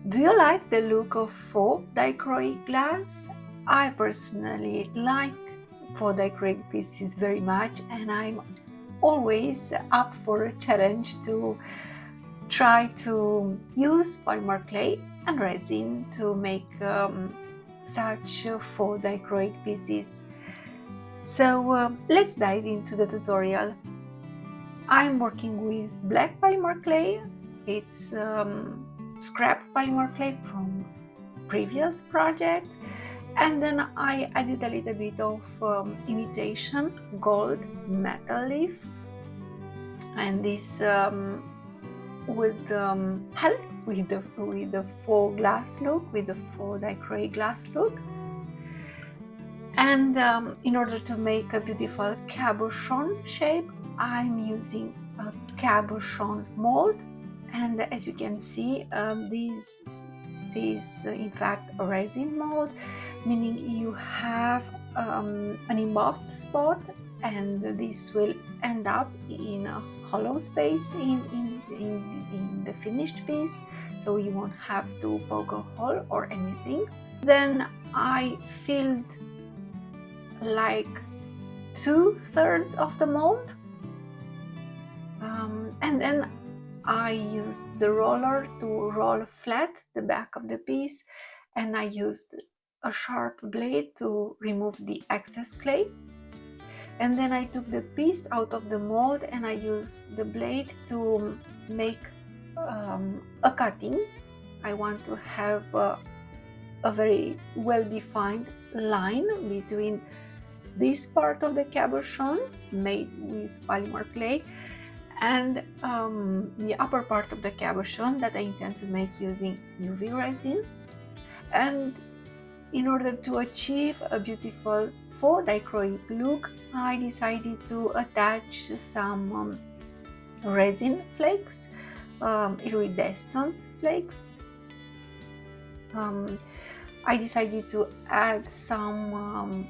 Do you like the look of faux dichroic glass? I personally like faux dichroic pieces very much, and I'm always up for a challenge to try to use polymer clay and resin to make such faux dichroic pieces. So let's dive into the tutorial. I'm working with black polymer clay. It's scrap polymer clay from previous projects, and then I added a little bit of imitation gold metal leaf, and this would help with the faux glass look, with the faux dichroic glass look. And in order to make a beautiful cabochon shape, I'm using a cabochon mold, and as you can see, this is in fact a resin mold, meaning you have an embossed spot, and this will end up in a hollow space in the finished piece, so you won't have to poke a hole or anything. Then I filled like 2/3 of the mold, and then I used the roller to roll flat the back of the piece, and I used a sharp blade to remove the excess clay. And then I took the piece out of the mold and I used the blade to make a cutting. I want to have a very well-defined line between this part of the cabochon made with polymer clay and the upper part of the cabochon that I intend to make using UV resin. And in order to achieve a beautiful faux dichroic look, I decided to attach some resin flakes, iridescent flakes. I decided to add some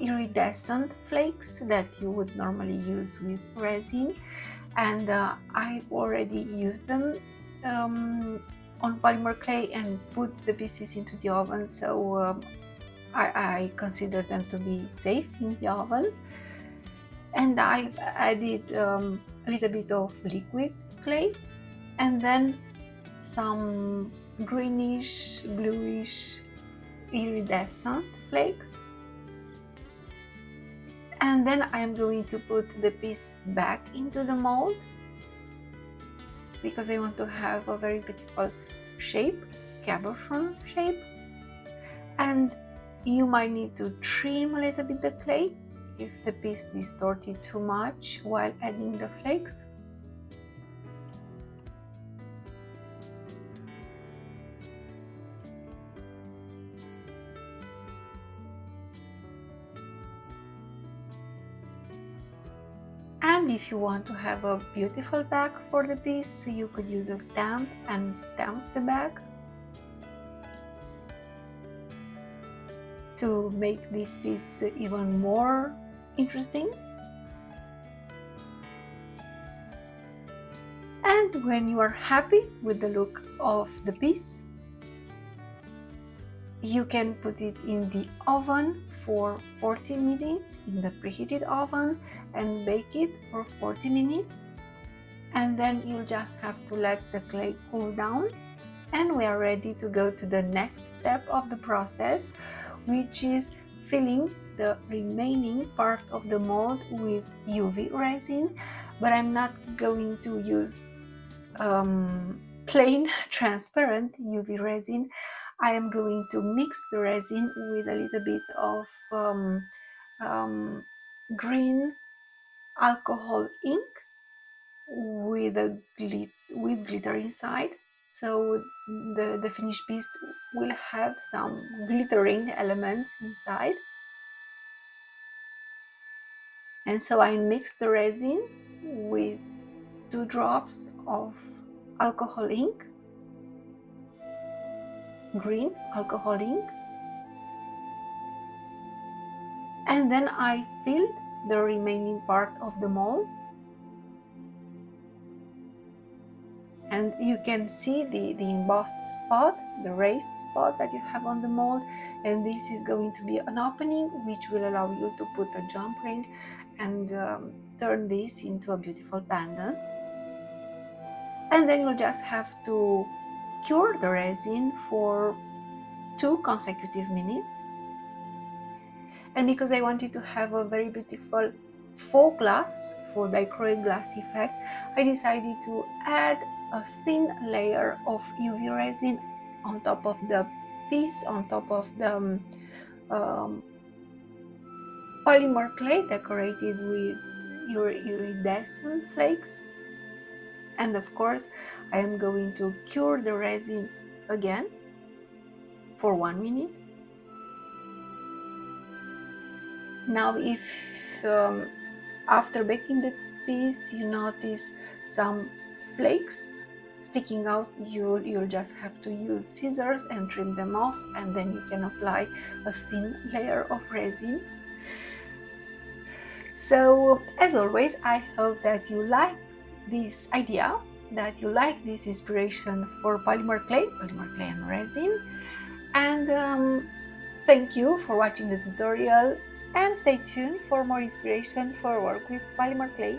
iridescent flakes that you would normally use with resin, and I've already used them on polymer clay and put the pieces into the oven, so I consider them to be safe in the oven. And I've added a little bit of liquid clay and then some greenish bluish iridescent flakes. And then I am going to put the piece back into the mold because I want to have a very beautiful shape, cabochon shape. And you might need to trim a little bit the clay if the piece distorted too much while adding the flakes. And if you want to have a beautiful back for the piece, you could use a stamp and stamp the back to make this piece even more interesting. And when you are happy with the look of the piece, you can put it in the oven for 40 minutes in the preheated oven and bake it for 40 minutes. And then you just have to let the clay cool down, and we are ready to go to the next step of the process, which is filling the remaining part of the mold with UV resin. But I'm not going to use plain transparent UV resin. I am going to mix the resin with a little bit of green alcohol ink with glitter inside, so the finished piece will have some glittering elements inside. And so I mix the resin with 2 drops of alcohol ink, green alcohol ink, and then I filled the remaining part of the mold. and you can see the embossed spot, the raised spot that you have on the mold, and this is going to be an opening which will allow you to put a jump ring and turn this into a beautiful pendant. And then you'll just have to cure the resin for 2 consecutive minutes. And because I wanted to have a very beautiful faux glass, faux dichroic glass effect, I decided to add a thin layer of UV resin on top of the piece, on top of the polymer clay decorated with iridescent flakes. And of course, I am going to cure the resin again for 1 minute. Now, if after baking the piece you notice some flakes sticking out, you'll just have to use scissors and trim them off, and then you can apply a thin layer of resin. So as always, I hope that you like this idea, that you like this inspiration for polymer clay and resin, and thank you for watching the tutorial, and stay tuned for more inspiration for work with polymer clay.